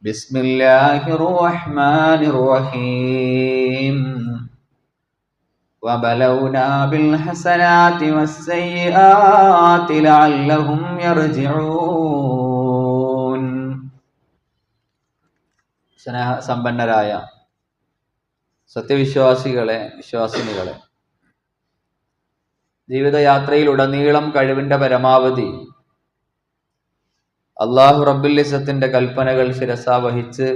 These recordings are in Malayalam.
ബിസ്മില്ലാഹിർ റഹ്മാനിർ റഹീം വബലൗനാ ബിൽ ഹസനാതി വസ്സയ്യിആതി ലഅല്ലഹും യർജിഊൻ. സ്നേഹസമ്പന്നരായ സത്യവിശ്വാസികളെ, വിശ്വാസിനികളെ, ജീവിതയാത്രയിലുടനീളം കഴിവിൻ്റെ പരമാവധി അള്ളാഹു റബ്ബുൽ ഇസ്സത്തിന്റെ കൽപ്പനകൾ ശിരസാവഹിച്ച്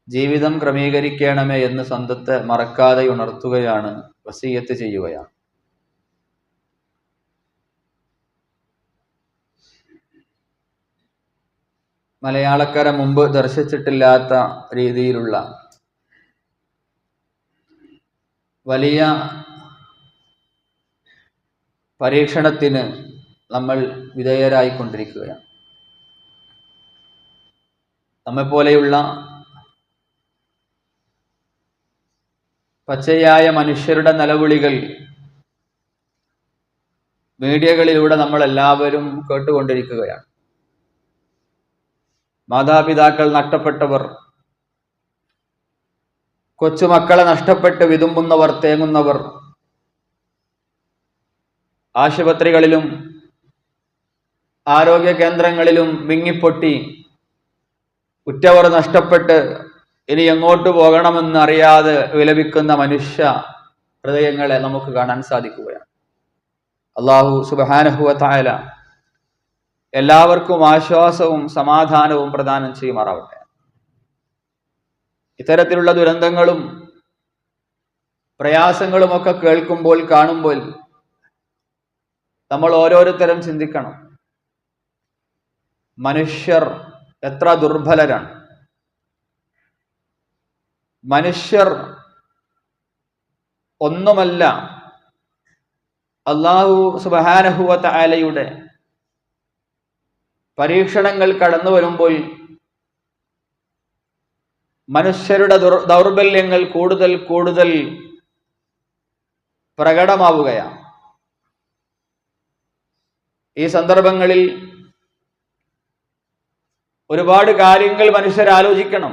ജീവിതം ക്രമീകരിക്കണമേ എന്ന് സ്വന്തത്തെ മറക്കാതെ ഉണർത്തുകയാണ്, വസിയ്യത്ത് ചെയ്യുകയാണ്. മലയാളക്കര മുമ്പ് ദർശിച്ചിട്ടില്ലാത്ത രീതിയിലുള്ള വലിയ പരീക്ഷണത്തിന് നമ്മൾ വിധേയരായിക്കൊണ്ടിരിക്കുകയാണ്. നമ്മെപ്പോലെയുള്ള പച്ചയായ മനുഷ്യരുടെ നിലവിളികൾ മീഡിയകളിലൂടെ നമ്മൾ എല്ലാവരും കേട്ടുകൊണ്ടിരിക്കുകയാണ്. മാതാപിതാക്കൾ നഷ്ടപ്പെട്ടവർ, കൊച്ചുമക്കളെ നഷ്ടപ്പെട്ട് വിതുമ്പുന്നവർ, തേങ്ങുന്നവർ, ആശുപത്രികളിലും ആരോഗ്യ കേന്ദ്രങ്ങളിലും വിങ്ങിപ്പൊട്ടി ഉറ്റവർ നഷ്ടപ്പെട്ട് ഇനി എങ്ങോട്ട് പോകണമെന്ന് അറിയാതെ വിലപിക്കുന്ന മനുഷ്യ ഹൃദയങ്ങളെ നമുക്ക് കാണാൻ സാധിക്കുകയാണ്. അല്ലാഹു സുബ്ഹാനഹു വ തആല എല്ലാവർക്കും ആശ്വാസവും സമാധാനവും പ്രദാനം ചെയ്യുമാറാവട്ടെ. ഇത്തരത്തിലുള്ള ദുരന്തങ്ങളും പ്രയാസങ്ങളുമൊക്കെ കേൾക്കുമ്പോൾ, കാണുമ്പോൾ നമ്മൾ ഓരോരുത്തരും ചിന്തിക്കണം, മനുഷ്യർ എത്ര ദുർബലരാണ്. മനുഷ്യർ ഒന്നുമല്ല. അല്ലാഹു സുബ്ഹാനഹു വ തആലയുടെ പരീക്ഷണങ്ങൾ കടന്നു വരുമ്പോൾ മനുഷ്യരുടെ ദൗർബല്യങ്ങൾ കൂടുതൽ കൂടുതൽ പ്രകടമാവുകയാണ്. ഈ സന്ദർഭങ്ങളിൽ ഒരുപാട് കാര്യങ്ങൾ മനുഷ്യർ ആലോചിക്കണം.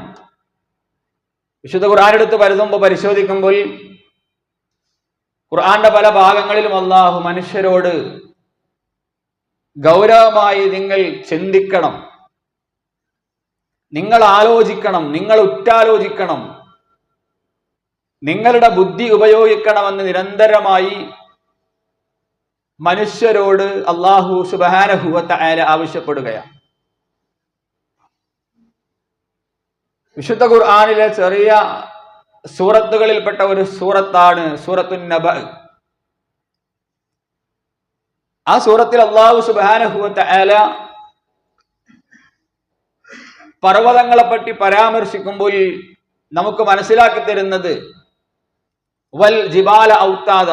വിശുദ്ധ ഖുർആനെടുത്ത് പരിശോധിക്കുമ്പോൾ ഖുർആന്റെ പല ഭാഗങ്ങളിലും അല്ലാഹു മനുഷ്യരോട് ഗൗരവമായി നിങ്ങൾ ചിന്തിക്കണം, നിങ്ങൾ ആലോചിക്കണം, നിങ്ങൾ ഉറ്റാലോചിക്കണം, നിങ്ങളുടെ ബുദ്ധി ഉപയോഗിക്കണമെന്ന് നിരന്തരമായി മനുഷ്യരോട് അല്ലാഹു സുബ്ഹാനഹു വ തആല ആവശ്യപ്പെടുകയാണ്. വിശുദ്ധ ഖുർആനിലെ ചെറിയ സൂറത്തുകളിൽപ്പെട്ട ഒരു സൂറത്താണ് സൂറത്തുൻ നബ. ആ സൂറത്തിൽ അല്ലാഹു സുബ്ഹാനഹു വ തആല പർവ്വതങ്ങളെപ്പറ്റി പരാമർശിക്കുമ്പോൾ നമുക്ക് മനസ്സിലാക്കി തരുന്നത് വൽ ജിബാല ഔതാദ,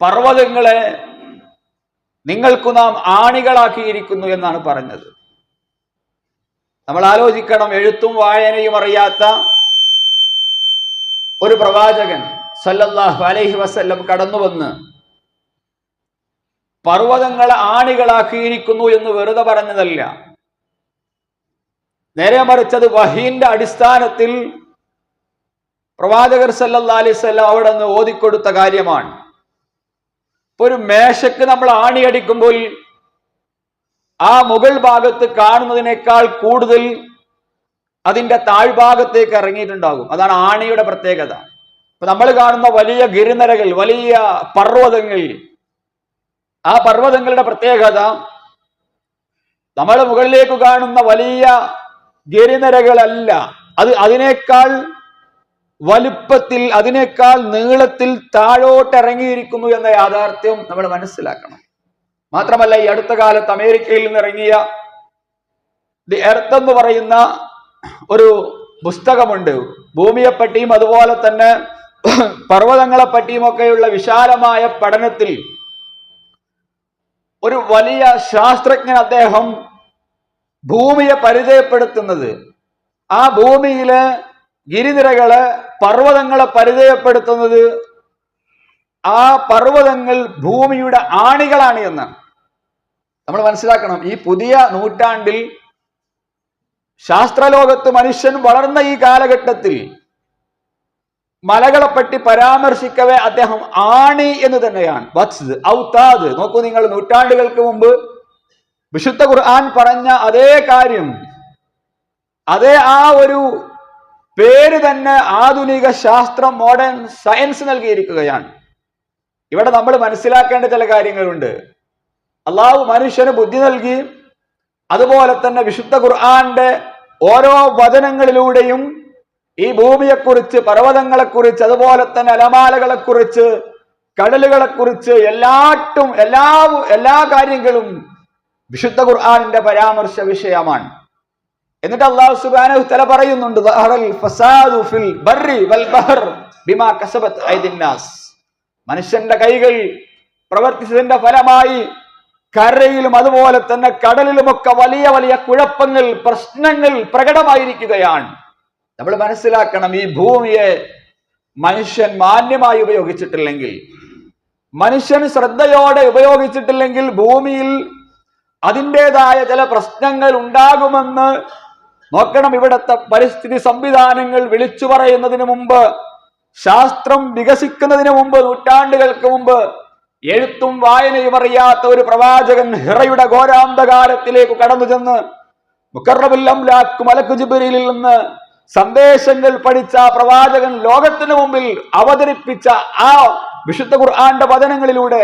പർവ്വതങ്ങളെ നിങ്ങൾക്കു നാം ആണികളാക്കിയിരിക്കുന്നു എന്നാണ് പറഞ്ഞത്. നമ്മൾ ആലോചിക്കണം, എഴുത്തും വായനയും അറിയാത്ത ഒരു പ്രവാചകൻ സല്ലല്ലാഹു അലൈഹി വസല്ലം കടന്നു വന്ന് പർവ്വതങ്ങളെ ആണികളാക്കിയിരിക്കുന്നു എന്ന് വെറുതെ പറഞ്ഞതല്ല, നേരെ മറിച്ചത് വഹീന്റെ അടിസ്ഥാനത്തിൽ പ്രവാചകർ സല്ലല്ലാഹു അലൈഹി വസല്ലം അവിടെ നിന്ന് ഓതിക്കൊടുത്ത കാര്യമാണ്. ഒരു മേശക്ക് നമ്മൾ ആണിയടിക്കുമ്പോൾ ആ മുകൾ ഭാഗത്ത് കാണുന്നതിനേക്കാൾ കൂടുതൽ അതിന്റെ താഴ്ഭാഗത്തേക്ക് ഇറങ്ങിയിട്ടുണ്ടാകും. അതാണ് ആണിയുടെ പ്രത്യേകത. ഇപ്പൊ നമ്മൾ കാണുന്ന വലിയ ഗിരിനിരകൾ, വലിയ പർവ്വതങ്ങൾ, ആ പർവ്വതങ്ങളുടെ പ്രത്യേകത നമ്മൾ മുകളിലേക്ക് കാണുന്ന വലിയ ഗിരിനിരകളല്ല, അതിനേക്കാൾ വലുപ്പത്തിൽ, അതിനേക്കാൾ നീളത്തിൽ താഴോട്ടിറങ്ങിയിരിക്കുന്നു എന്ന യാഥാർത്ഥ്യം നമ്മൾ മനസ്സിലാക്കണം. മാത്രമല്ല, ഈ അടുത്ത കാലത്ത് അമേരിക്കയിൽ നിന്ന് ഇറങ്ങിയ ദി എർത്ത് എന്ന് പറയുന്ന ഒരു പുസ്തകമുണ്ട്. ഭൂമിയെപ്പറ്റിയും അതുപോലെ തന്നെ പർവ്വതങ്ങളെ പറ്റിയുമൊക്കെയുള്ള വിശാലമായ പഠനത്തിൽ ഒരു വലിയ ശാസ്ത്രജ്ഞൻ അദ്ദേഹം ഭൂമിയെ പരിചയപ്പെടുത്തുന്നത്, ആ ഭൂമിയിലെ ഗിരിനിരകളെ, പർവ്വതങ്ങളെ പരിചയപ്പെടുത്തുന്നത് ആ പർവ്വതങ്ങൾ ഭൂമിയുടെ ആണികളാണ് എന്നാണ്. നമ്മൾ മനസ്സിലാക്കണം, ഈ പുതിയ നൂറ്റാണ്ടിൽ ശാസ്ത്രലോകത്ത് മനുഷ്യൻ വളർന്ന ഈ കാലഘട്ടത്തിൽ മലകളെപ്പറ്റി പരാമർശിക്കവേ അദ്ദേഹം ആണി എന്ന് തന്നെയാണ്. ഔതാദ് നോക്കൂ നിങ്ങൾ, നൂറ്റാണ്ടുകൾക്ക് മുമ്പ് വിശുദ്ധ ഖുർആൻ പറഞ്ഞ അതേ കാര്യം, അതേ ആ ഒരു പേര് തന്നെ ആധുനിക ശാസ്ത്രം, മോഡേൺ സയൻസ് നൽകിയിരിക്കുകയാണ്. ഇവിടെ നമ്മൾ മനസ്സിലാക്കേണ്ട ചില കാര്യങ്ങളുണ്ട്. അള്ളാഹു മനുഷ്യന് ബുദ്ധി നൽകി, അതുപോലെ തന്നെ വിശുദ്ധ ഖുർആന്റെ ഓരോ വചനങ്ങളിലൂടെയും ഈ ഭൂമിയെക്കുറിച്ച്, പർവ്വതങ്ങളെക്കുറിച്ച്, അതുപോലെ തന്നെ അലമാലകളെക്കുറിച്ച്, കടലുകളെക്കുറിച്ച് എല്ലാ കാര്യങ്ങളും വിശുദ്ധ ഖുർആനിന്റെ പരാമർശ വിഷയമാണ്. എന്നിട്ട് അല്ലാഹു സുബ്ഹാനഹു വ തആല പറയുന്നുണ്ട്, ഫസാദു ഫിൽ ബർരി വൽ ബഹർ ബിമാ കസബത് ഐദിൻ നാസ്. മനുഷ്യന്റെ കൈകൾ പ്രവർത്തിച്ചതിന്റെ ഫലമായി കരയിലും അതുപോലെ തന്നെ കടലിലുമൊക്കെ വലിയ വലിയ കുഴപ്പങ്ങൾ, പ്രശ്നങ്ങൾ പ്രകടമായിരിക്കുകയാണ്. നമ്മൾ മനസ്സിലാക്കണം, ഈ ഭൂമിയെ മനുഷ്യൻ മാന്യമായി ഉപയോഗിച്ചിട്ടില്ലെങ്കിൽ, മനുഷ്യൻ ശ്രദ്ധയോടെ ഉപയോഗിച്ചിട്ടില്ലെങ്കിൽ ഭൂമിയിൽ അതിൻ്റെതായ ചില പ്രശ്നങ്ങൾ ഉണ്ടാകുമെന്ന് നോക്കണം. ഇവിടുത്തെ പരിസ്ഥിതി സംവിധാനങ്ങൾ വിളിച്ചു പറയുന്നതിന് മുമ്പ്, ശാസ്ത്രം വികസിക്കുന്നതിന് മുമ്പ്, നൂറ്റാണ്ടുകൾക്ക് മുമ്പ് എഴുത്തും വായനയും അറിയാത്ത ഒരു പ്രവാചകൻ ഹിറയുടെ ഘോരാന്തകാലത്തിലേക്ക് കടന്നു ചെന്ന് മുഖറബുൽ അംലാക്ക് മലക്ക് ജിബ്രീലിൽ നിന്ന് സന്ദേശങ്ങൾ പഠിച്ച പ്രവാചകൻ ലോകത്തിന് മുമ്പിൽ അവതരിപ്പിച്ച ആ വിശുദ്ധ ഖുർആന്റെ വചനങ്ങളിലൂടെ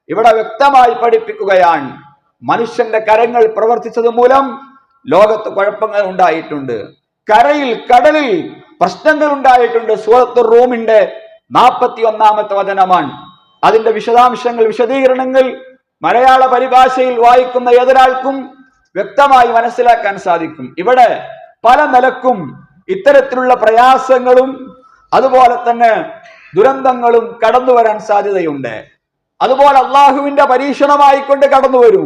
ഇവിടെ വ്യക്തമായി പഠിപ്പിക്കുകയാണ്, മനുഷ്യന്റെ കരങ്ങൾ പ്രവർത്തിച്ചത് മൂലം ലോകത്ത് കുഴപ്പങ്ങൾ ഉണ്ടായിട്ടുണ്ട്, കരയിൽ കടലിൽ പ്രശ്നങ്ങൾ ഉണ്ടായിട്ടുണ്ട്. സൂറത്തുർ റൂമിന്റെ 41-ാമത്തെ വചനമാണ്. അതിന്റെ വിശദാംശങ്ങൾ, വിശദീകരണങ്ങൾ മലയാള പരിഭാഷയിൽ വായിക്കുന്ന ഏതൊരാൾക്കും വ്യക്തമായി മനസ്സിലാക്കാൻ സാധിക്കും. ഇവിടെ പല നിലക്കും ഇത്തരത്തിലുള്ള പ്രയാസങ്ങളും അതുപോലെ തന്നെ ദുരന്തങ്ങളും കടന്നു വരാൻ സാധ്യതയുണ്ട്. അതുപോലെ അള്ളാഹുവിന്റെ പരീക്ഷണമായിക്കൊണ്ട് കടന്നു വരൂ.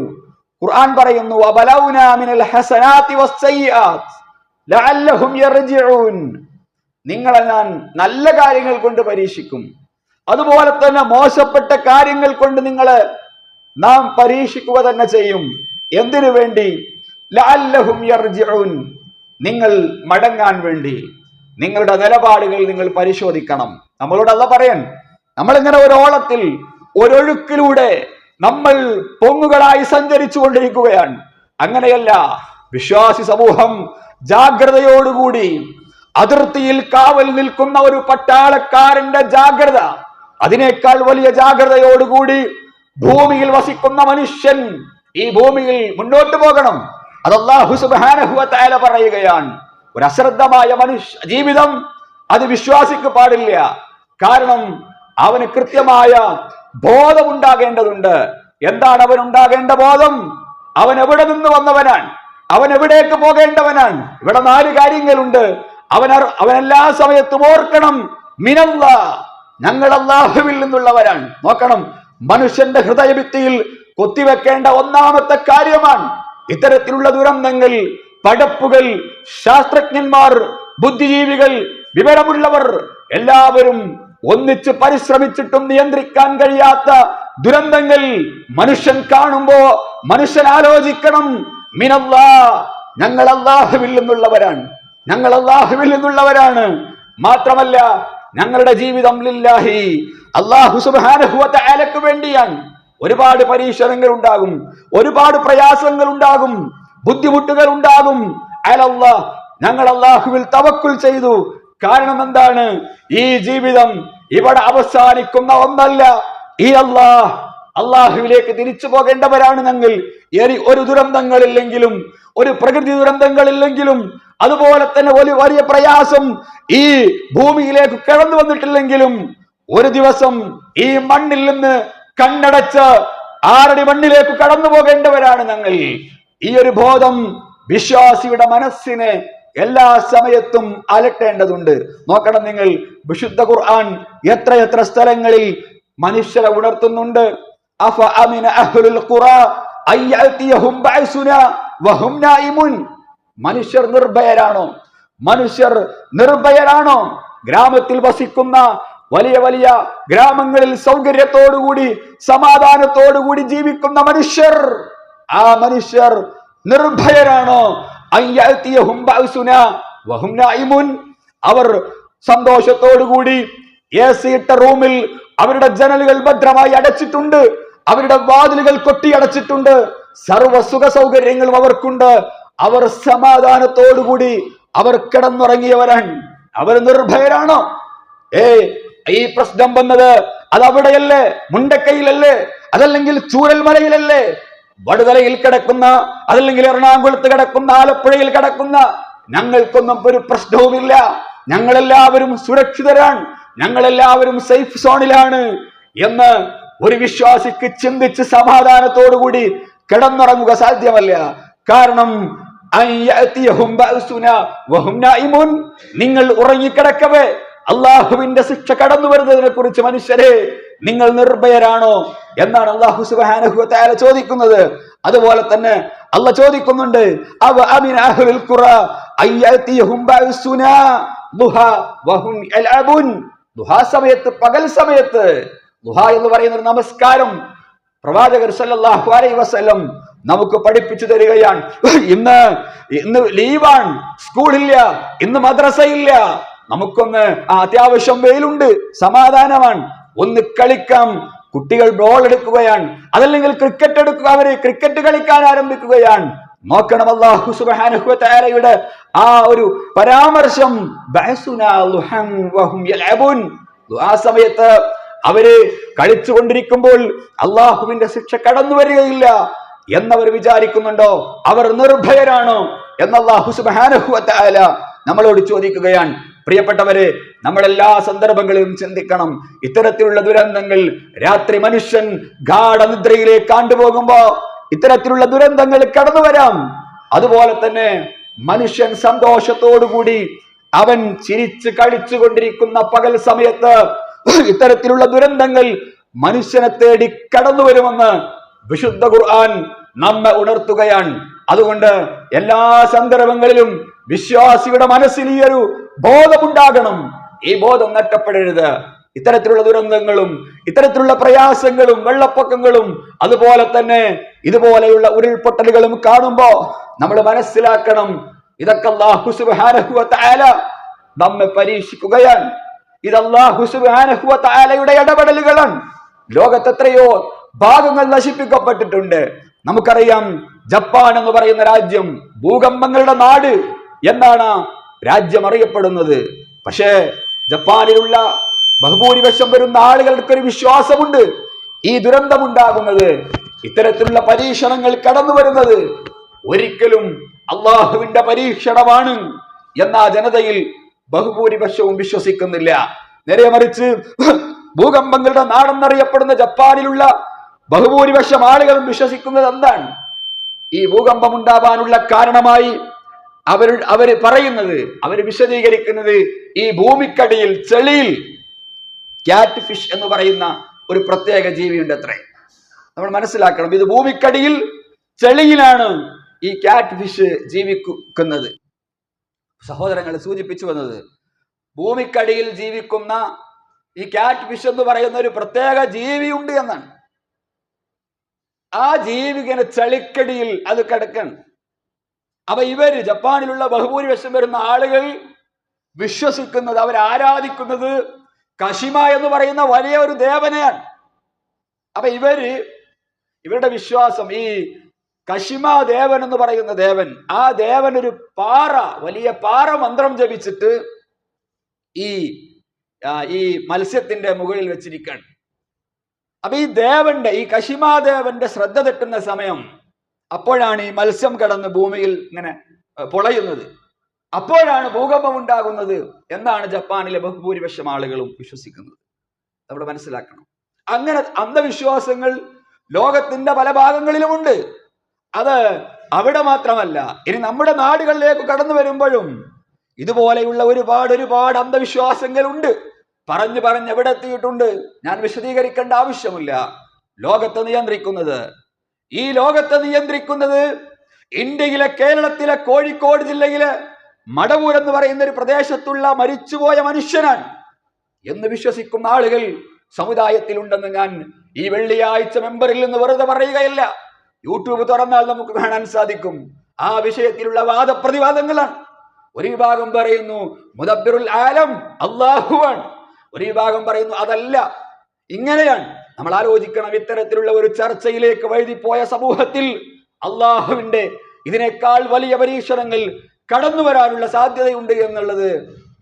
ഖുർആൻ പറയുന്നു, വബലൗനാ മിനൽ ഹസനാതി വസ്സയ്യിആത് ലഅല്ലഹും യർജിഊൻ. നിങ്ങളെ ഞാൻ നല്ല കാര്യങ്ങൾ കൊണ്ട് പരീക്ഷിക്കും, അതുപോലെ തന്നെ മോശപ്പെട്ട കാര്യങ്ങൾ കൊണ്ട് നിങ്ങളെ നാം പരീക്ഷിക്കുക തന്നെ ചെയ്യും. എന്തിനു വേണ്ടി? ലഅല്ലഹും യർജിഊൻ, നിങ്ങൾ മടങ്ങാൻ വേണ്ടി. നിങ്ങളുടെ നിലപാടുകൾ നിങ്ങൾ പരിശോധിക്കണം. നമ്മളോട് അല്ലാഹ് പറയാൻ, നമ്മളിങ്ങനെ ഒരു ഓളത്തിൽ, ഒരൊഴുക്കിലൂടെ നമ്മൾ പൊങ്ങുകളായി സഞ്ചരിച്ചു കൊണ്ടിരിക്കുകയാണ്. അങ്ങനെയല്ല, വിശ്വാസി സമൂഹം ജാഗ്രതയോടുകൂടി അതിർത്തിയിൽ കാവൽ നിൽക്കുന്ന ഒരു പട്ടാളക്കാരന്റെ ജാഗ്രത, അതിനേക്കാൾ വലിയ ജാഗ്രതയോടുകൂടി ഭൂമിയിൽ വസിക്കുന്ന മനുഷ്യൻ ഈ ഭൂമിയിൽ മുന്നോട്ട് പോകണം. അത് അല്ലാഹു സുബ്ഹാനഹു വ തആല പറയുകയാണ്. ഒരു അശ്രദ്ധമായ മനുഷ്യ ജീവിതം അത് വിശ്വാസിക്ക് പാടില്ല. കാരണം അവന് കൃത്യമായ ബോധമുണ്ടാകേണ്ടതുണ്ട്. എന്താണ് അവൻ ഉണ്ടാകേണ്ട ബോധം? അവൻ എവിടെ നിന്ന് വന്നവനാണ്, അവൻ എവിടേക്ക് പോകേണ്ടവനാണ്. ഇവിടെ 4 കാര്യങ്ങളുണ്ട്. അവൻ എല്ലാ സമയത്തും ഓർക്കണം, മിനല്ലാഹ്, ഞങ്ങൾ അല്ലാഹുവിൽ നിന്നുള്ളവരാണ്. നോക്കണം, മനുഷ്യന്റെ ഹൃദയഭിത്തിയിൽ കൊത്തിവെക്കേണ്ട ഒന്നാമത്തെ കാര്യമാണ് ഇത്തരത്തിലുള്ള ദുരന്തങ്ങൾ. പടപ്പുകൾ, ശാസ്ത്രജ്ഞന്മാർ, ബുദ്ധിജീവികൾ, വിവരമുള്ളവർ എല്ലാവരും ഒന്നിച്ച് പരിശ്രമിച്ചിട്ടും നിയന്ത്രിക്കാൻ കഴിയാത്ത ദുരന്തങ്ങൾ മനുഷ്യൻ കാണുമ്പോ മനുഷ്യൻ ആലോചിക്കണം, മിനല്ലാഹ്, ഞങ്ങൾ അല്ലാഹുവിൽ നിന്നുള്ളവരാണ്, ഞങ്ങൾ അല്ലാഹുവിൽ നിന്നുള്ളവരാണ്. മാത്രമല്ല ഞങ്ങളുടെ ജീവിതം ലില്ലാഹി, അല്ലാഹു സുബ്ഹാനഹു വ തആലക്ക് വേണ്ടിയാണ്. ഒരുപാട് പരീക്ഷണങ്ങൾ ഉണ്ടാകും, ഒരുപാട് പ്രയാസങ്ങൾ ഉണ്ടാകും, ബുദ്ധിമുട്ടുകൾ ഉണ്ടാകും. അലല്ലാഹ്, ഞങ്ങൾ അല്ലാഹുവിൽ തവക്കുൽ ചെയ്തു. കാരണം എന്താണ്? ഈ ജീവിതം ഇവിടെ അവസാനിക്കുന്ന ഒന്നല്ല. ഈ അല്ലാഹുവിലേക്ക് തിരിച്ചു പോകേണ്ടവരാണ് ഞങ്ങൾ. ഒരു ദുരന്തങ്ങളില്ലെങ്കിലും, ഒരു പ്രകൃതി ദുരന്തങ്ങളില്ലെങ്കിലും, അതുപോലെ തന്നെ വലിയ പ്രയാസം ഈ ഭൂമിയിലേക്ക് കടന്നു വന്നിട്ടില്ലെങ്കിലും, ഒരു ദിവസം ഈ മണ്ണിൽ നിന്ന് കണ്ണടച്ച് 6 അടി മണ്ണിലേക്ക് കടന്നു പോകേണ്ടവരാണ് ഞങ്ങൾ. ഈ ഒരു ബോധം വിശ്വാസിയുടെ മനസ്സിനെ എല്ലാ സമയത്തും അലട്ടേണ്ടതുണ്ട്. നോക്കണം നിങ്ങൾ, വിശുദ്ധ ഖുർആൻ എത്രയെത്ര സ്ഥലങ്ങളിൽ മനുഷ്യരെ ഉണർത്തുന്നുണ്ട്. അഫ അമിന അഹ്ലുൽ ഖുറാ അയ്യതിയഹും ബഅസുനാ വഹും നായിമുൻ. മനുഷ്യർ നിർഭയരാണോ? മനുഷ്യർ നിർഭയരാണോ? ഗ്രാമത്തിൽ വസിക്കുന്ന വലിയ വലിയ ഗ്രാമങ്ങളിൽ സൗകര്യത്തോടുകൂടി സമാധാനത്തോടുകൂടി ജീവിക്കുന്ന മനുഷ്യർ ആ മനുഷ്യർ നിർഭയരാണോ? അവർ സന്തോഷത്തോടുകൂടി AC ഇട്ട റൂമിൽ അവരുടെ ജനലുകൾ ഭദ്രമായി അടച്ചിട്ടുണ്ട്, അവരുടെ വാതിലുകൾ കൊട്ടിയടച്ചിട്ടുണ്ട്, സർവ സുഖ സൗകര്യങ്ങളും അവർക്കുണ്ട്. അവർ സമാധാനത്തോടുകൂടി അവർ കിടന്നുറങ്ങിയവരാണ്. അവർ നിർഭയരാണോ? ഈ പ്രശ്നം വന്നത് അതവിടെയല്ലേ? മുണ്ടക്കയിലല്ലേ? അതല്ലെങ്കിൽ ചൂരൽമലയിലല്ലേ? വടുതലയിൽ കിടക്കുന്ന, അതല്ലെങ്കിൽ എറണാകുളത്ത് കിടക്കുന്ന, ആലപ്പുഴയിൽ കിടക്കുന്ന ഞങ്ങൾക്കൊന്നും ഒരു പ്രശ്നവുമില്ല, ഞങ്ങളെല്ലാവരും സുരക്ഷിതരാണ്, ഞങ്ങളെല്ലാവരും സേഫ് സോണിലാണ് എന്ന് ഒരു വിശ്വാസിക്ക് ചിന്തിച്ച് സമാധാനത്തോടുകൂടി കിടന്നുറങ്ങുക സാധ്യമല്ല. കാരണം നിങ്ങൾ ഉറങ്ങിക്കിടക്കവേ അള്ളാഹുവിന്റെ ശിക്ഷ കടന്നു വരുന്നതിനെ കുറിച്ച് മനുഷ്യരെ നിങ്ങൾ നിർഭയരാണോ എന്നാണ് അള്ളാഹു സുബ്ഹാനഹു വ തആല ചോദിക്കുന്നത്. അതുപോലെ തന്നെ അള്ളാഹ് ചോദിക്കുന്നുണ്ട്, അവ അമിന അഹ്ലുൽ ഖുറ അയ്യതിഹും ബഅസുനാ ദുഹാ വഹും യൽഅബുൻ. ദുഹാ സമയത്ത്, പകൽ സമയത്ത്, ദുഹാ എന്ന് പറയുന്ന ഒരു നമസ്കാരം പ്രവാചകർ സല്ലല്ലാഹു അലൈഹി വസല്ലം നമുക്ക് പഠിപ്പിച്ചു തരികയാണ്. ഇന്ന് ലീവാണ്, സ്കൂളില്ല, ഇന്ന് മദ്രസയില്ല, നമുക്കൊന്ന് അത്യാവശ്യം വെയിലുണ്ട്, സമാധാനമാണ്, ഒന്ന് കളിക്കാം. കുട്ടികൾ ബോൾ എടുക്കുകയാണ്, അതല്ലെങ്കിൽ ക്രിക്കറ്റ് എടുക്കുക, അവര് ക്രിക്കറ്റ് കളിക്കാൻ ആരംഭിക്കുകയാണ്. നോക്കണം, അല്ലാഹു സുബ്ഹാനഹു വ തആലയുടെ ആ ഒരു പരാമർശം, ആ സമയത്ത് അവര് കളിച്ചുകൊണ്ടിരിക്കുമ്പോൾ അള്ളാഹുവിന്റെ ശിക്ഷ കടന്നു വരികയില്ല എന്നവർ വിചാരിക്കുന്നുണ്ടോ? അവർ നിർഭയരാണോ എന്ന് അല്ലാഹു സുബ്ഹാനഹു വ തആല നമ്മളോട് ചോദിക്കുകയാണ്. പ്രിയപ്പെട്ടവരെ, നമ്മളെല്ലാ സന്ദർഭങ്ങളിലും ചിന്തിക്കണം, ഇത്തരത്തിലുള്ള ദുരന്തങ്ങൾ രാത്രി മനുഷ്യൻ ഗാഢനിദ്രയിലേക്ക് കണ്ടുപോകുമ്പോ ഇത്തരത്തിലുള്ള ദുരന്തങ്ങൾ കടന്നു വരാം. അതുപോലെ തന്നെ മനുഷ്യൻ സന്തോഷത്തോടുകൂടി അവൻ ചിരിച്ച് കളിച്ചു കൊണ്ടിരിക്കുന്ന പകൽ സമയത്ത് ഇത്തരത്തിലുള്ള ദുരന്തങ്ങൾ മനുഷ്യനെ തേടി കടന്നു വരുമെന്ന് വിശുദ്ധ ഖുർആൻ നമ്മെ ഉണർത്തുകയാണ്. അതുകൊണ്ട് എല്ലാ സന്ദർഭങ്ങളിലും വിശ്വാസിയുടെ മനസ്സിൽ ഈ ഒരു ബോധമുണ്ടാകണം. ഈ ബോധം നഷ്ടപ്പെടരുത്. ഇത്തരത്തിലുള്ള ദുരന്തങ്ങളും ഇത്തരത്തിലുള്ള പ്രയാസങ്ങളും വെള്ളപ്പൊക്കങ്ങളും അതുപോലെ തന്നെ ഇതുപോലെയുള്ള ഉരുൾപൊട്ടലുകളും കാണുമ്പോ നമ്മൾ മനസ്സിലാക്കണം, ഇതൊക്കെ അല്ലാഹു സുബ്ഹാനഹു വ തആല നമ്മെ പരീക്ഷിക്കുകയാണ്. ഇത് അല്ലാഹു സുബ്ഹാനഹു വ തആലയുടെ ഇടപെടലുകളാണ്. ലോകത്ത് എത്രയോ ഭാഗങ്ങൾ നശിപ്പിക്കപ്പെട്ടിട്ടുണ്ട്. നമുക്കറിയാം, ജപ്പാൻ എന്ന് പറയുന്ന രാജ്യം ഭൂകമ്പങ്ങളുടെ നാട് എന്നാണ് രാജ്യം അറിയപ്പെടുന്നത്. പക്ഷേ ജപ്പാനിലുള്ള ബഹുഭൂരിപക്ഷം വരുന്ന ആളുകൾക്കൊരു വിശ്വാസമുണ്ട്, ഈ ദുരന്തമുണ്ടാകുന്നത്, ഇത്തരത്തിലുള്ള പരീക്ഷണങ്ങൾ കടന്നു വരുന്നത് ഒരിക്കലും അള്ളാഹുവിന്റെ പരീക്ഷണമാണ് എന്ന ജനതയിൽ ബഹുഭൂരിപക്ഷവും വിശ്വസിക്കുന്നില്ല. നേരെ മറിച്ച് ഭൂകമ്പങ്ങളുടെ നാടെന്നറിയപ്പെടുന്ന ജപ്പാനിലുള്ള ബഹുഭൂരിപക്ഷം ആളുകളും വിശ്വസിക്കുന്നത് എന്താണ്? ഈ ഭൂകമ്പം ഉണ്ടാവാനുള്ള കാരണമായി അവര് പറയുന്നത്, അവര് വിശദീകരിക്കുന്നത്, ഈ ഭൂമിക്കടിയിൽ ചെളിയിൽ ക്യാറ്റ് ഫിഷ് എന്ന് പറയുന്ന ഒരു പ്രത്യേക ജീവിയുണ്ട് അത്രേ. നമ്മൾ മനസ്സിലാക്കണം, ഇത് ഭൂമിക്കടിയിൽ ചെളിയിലാണ് ഈ ക്യാറ്റ് ഫിഷ് ജീവിക്കുന്നത്. സഹോദരങ്ങൾ സൂചിപ്പിച്ചു വന്നത്, ഭൂമിക്കടിയിൽ ജീവിക്കുന്ന ഈ ക്യാറ്റ് ഫിഷ് എന്ന് പറയുന്ന ഒരു പ്രത്യേക ജീവിയുണ്ട് എന്നാണ്. ആ ജീവികന് ചെളിക്കടിയിൽ അത് കിടക്കണം. അപ്പൊ ഇവര് ജപ്പാനിലുള്ള ബഹുഭൂരിപക്ഷം വരുന്ന ആളുകൾ വിശ്വസിക്കുന്നത്, അവർ ആരാധിക്കുന്നത് കഷിമ എന്ന് പറയുന്ന വലിയ ഒരു ദേവനെയാണ്. അപ്പൊ ഇവരുടെ വിശ്വാസം, ഈ കഷിമ ദേവൻ എന്ന് പറയുന്ന ദേവൻ, ആ ദേവൻ ഒരു പാറ, വലിയ പാറ മന്ത്രം ജപിച്ചിട്ട് ഈ മത്സ്യത്തിന്റെ മുകളിൽ വെച്ചിരിക്കുകയാണ്. അപ്പൊ ഈ കഷിമാദേവന്റെ ശ്രദ്ധ തെറ്റുന്ന സമയം, അപ്പോഴാണ് ഈ മത്സ്യം കടന്ന് ഭൂമിയിൽ ഇങ്ങനെ പൊളയുന്നത്, അപ്പോഴാണ് ഭൂകമ്പം ഉണ്ടാകുന്നത് എന്നാണ് ജപ്പാനിലെ ബഹുഭൂരിപക്ഷം ആളുകളും വിശ്വസിക്കുന്നത്. നമ്മൾ മനസ്സിലാക്കണം, അങ്ങനെ അന്ധവിശ്വാസങ്ങൾ ലോകത്തിന്റെ പല ഭാഗങ്ങളിലുമുണ്ട്. അത് അവിടെ മാത്രമല്ല, ഇനി നമ്മുടെ നാടുകളിലേക്ക് കടന്നു വരുമ്പോഴും ഇതുപോലെയുള്ള ഒരുപാട് അന്ധവിശ്വാസങ്ങൾ ഉണ്ട്. പറഞ്ഞ് എവിടെ എത്തിയിട്ടുണ്ട്, ഞാൻ വിശദീകരിക്കേണ്ട ആവശ്യമില്ല. ഈ ലോകത്തെ നിയന്ത്രിക്കുന്നത് ഇന്ത്യയിലെ, കേരളത്തിലെ കോഴിക്കോട് ജില്ലയിലെ മടവൂർ എന്ന് പറയുന്ന ഒരു പ്രദേശത്തുള്ള മരിച്ചുപോയ മനുഷ്യനാണ് എന്ന് വിശ്വസിക്കുന്ന ആളുകൾ സമുദായത്തിലുണ്ടെന്ന് ഞാൻ ഈ വെള്ളിയാഴ്ച മെമ്പറിൽ നിന്ന് വെറുതെ പറയുകയല്ല. യൂട്യൂബ് തുറന്നാൽ നമുക്ക് കാണാൻ സാധിക്കും. ആ വിഷയത്തിലുള്ള വാദപ്രതിവാദങ്ങളാണ്. ഒരു വിഭാഗം പറയുന്നു മുദബ്ബിറുൽ ആലം അല്ലാഹുവാണ്, ഒരു വിഭാഗം പറയുന്നു അതല്ല, ഇങ്ങനെയാണ്. നമ്മൾ ആലോചിക്കണം, ഇത്തരത്തിലുള്ള ഒരു ചർച്ചയിലേക്ക് വഴുതിപ്പോയ സമൂഹത്തിൽ അള്ളാഹുവിന്റെ ഇതിനേക്കാൾ വലിയ പരീക്ഷണങ്ങൾ കടന്നു വരാനുള്ള സാധ്യതയുണ്ട് എന്നുള്ളത്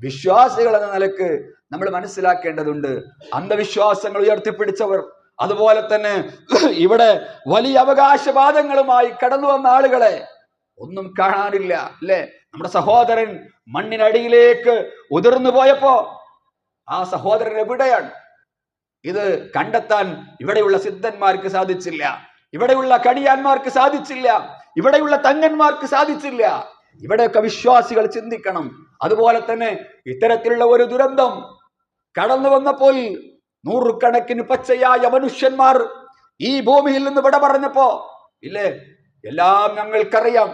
വിശ്വാസികൾ എന്ന നിലക്ക് നമ്മൾ മനസ്സിലാക്കേണ്ടതുണ്ട്. അന്ധവിശ്വാസങ്ങൾ ഉയർത്തിപ്പിടിച്ചവർ, അതുപോലെ തന്നെ ഇവിടെ വലിയ അവകാശവാദങ്ങളുമായി കടന്നു വന്ന ആളുകളെ ഒന്നും കാണാനില്ല, അല്ലെ? നമ്മുടെ സഹോദരൻ മണ്ണിനടിയിലേക്ക് ഉതിർന്നു പോയപ്പോ ആ സഹോദരൻ എവിടെയാണ്? ഇത് കണ്ടെത്താൻ ഇവിടെയുള്ള സിദ്ധന്മാർക്ക് സാധിച്ചില്ല, ഇവിടെയുള്ള കടിയാന്മാർക്ക് സാധിച്ചില്ല, ഇവിടെയുള്ള തങ്ങന്മാർക്ക് സാധിച്ചില്ല. ഇവിടെയൊക്കെ വിശ്വാസികൾ ചിന്തിക്കണം. അതുപോലെ തന്നെ ഇത്തരത്തിലുള്ള ഒരു ദുരന്തം കടന്നു വന്നപ്പോൾ നൂറുകണക്കിന് പച്ചയായ മനുഷ്യന്മാർ ഈ ഭൂമിയിൽ നിന്ന് വിട പറഞ്ഞപ്പോ ഇല്ലേ, എല്ലാം ഞങ്ങൾക്കറിയാം,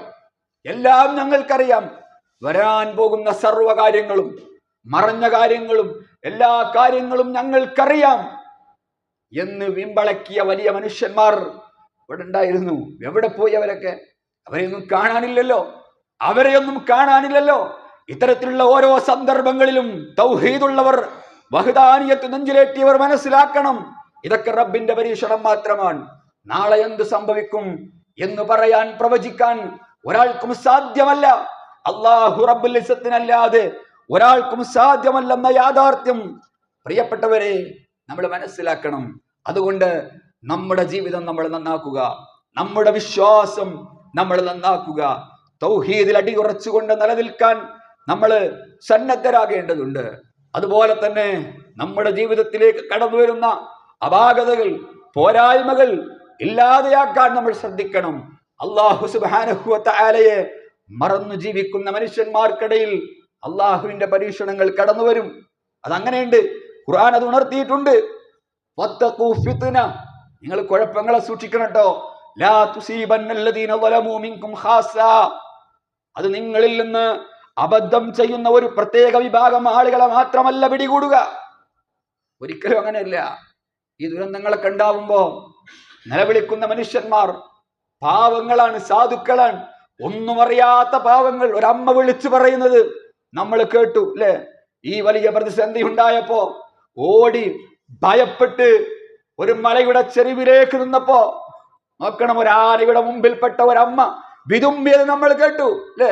എല്ലാം ഞങ്ങൾക്കറിയാം, വരാൻ പോകുന്ന സർവ്വ കാര്യങ്ങളും മറഞ്ഞ കാര്യങ്ങളും എല്ലാ കാര്യങ്ങളും ഞങ്ങൾക്കറിയാം എന്ന് വിമ്പളക്കിയ വലിയ മനുഷ്യന്മാർ ഇവിടെ ഉണ്ടായിരുന്നു. എവിടെ പോയി അവരൊക്കെ? അവരെയൊന്നും കാണാനില്ലല്ലോ, അവരെയൊന്നും കാണാനില്ലല്ലോ. ഇത്തരത്തിലുള്ള ഓരോ സന്ദർഭങ്ങളിലും തൗഹീദുള്ളവർ, വഹ്ദാനിയത്ത് നെഞ്ചിലേറ്റിയവർ മനസ്സിലാക്കണം, ഇതൊക്കെ റബ്ബിന്റെ പരീക്ഷണം മാത്രമാണ്. നാളെ എന്ത് സംഭവിക്കും എന്ന് പറയാൻ, പ്രവചിക്കാൻ ഒരാൾക്കും സാധ്യമല്ല. അല്ലാഹു റബ്ബുൽ ഇസ്സത്തിനല്ലാതെ ഒരാൾക്കും സാധ്യമല്ലെന്ന യാഥാർത്ഥ്യം പ്രിയപ്പെട്ടവരെ നമ്മൾ മനസ്സിലാക്കണം. അതുകൊണ്ട് നമ്മുടെ ജീവിതം നമ്മൾ നന്നാക്കുക, നമ്മുടെ വിശ്വാസം നമ്മൾ നന്നാക്കുക, തൗഹീദിൽ അടിയുറച്ചുകൊണ്ട് നിലനിൽക്കാൻ നമ്മൾ സന്നദ്ധരാകേണ്ടതുണ്ട്. അതുപോലെ തന്നെ നമ്മുടെ ജീവിതത്തിലേക്ക് കടന്നു വരുന്ന അപാകതകൾ, പോരായ്മകൾ ഇല്ലാതെയാക്കാൻ നമ്മൾ ശ്രദ്ധിക്കണം. അല്ലാഹു സുബ്ഹാനഹു വ തആലയെ മറന്നു ജീവിക്കുന്ന മനുഷ്യന്മാർക്കിടയിൽ അള്ളാഹുവിന്റെ പരീക്ഷണങ്ങൾ കടന്നു വരും. അതങ്ങനെയുണ്ട്, ഖുർആൻ അത് ഉണർത്തിയിട്ടുണ്ട്. വത്തഖൂ ഫിത്ന, നിങ്ങൾ കുഴപ്പങ്ങളെ സൂക്ഷിക്കണം കേട്ടോ. ലാ തുസീബന്നല്ലദീന ളലമൂ മിൻകും ഖാസ, അത് നിങ്ങളിൽ നിന്ന് അബദ്ധം ചെയ്യുന്ന ഒരു പ്രത്യേക വിഭാഗം ആളുകളെ മാത്രമല്ല പിടികൂടുക. ഒരിക്കലും അങ്ങനെയല്ല. ഈ ദുരന്തങ്ങളൊക്കെ ഉണ്ടാവുമ്പോ നിലവിളിക്കുന്ന മനുഷ്യന്മാർ പാവങ്ങളാണ്, സാധുക്കളാണ്, ഒന്നും അറിയാത്ത പാവങ്ങൾ. ഒരമ്മ വിളിച്ചു പറയുന്നത് നമ്മൾ കേട്ടു, അല്ലെ? ഈ വലിയ പ്രതിസന്ധി ഉണ്ടായപ്പോ ഓടി ഭയപ്പെട്ട് ഒരു മലയുടെ ചെരുവിലേക്ക് നിന്നപ്പോ നോക്കണം, ഒരാനയുടെ മുമ്പിൽപ്പെട്ട ഒരമ്മ വിതുമ്പിയത് നമ്മൾ കേട്ടു, അല്ലെ?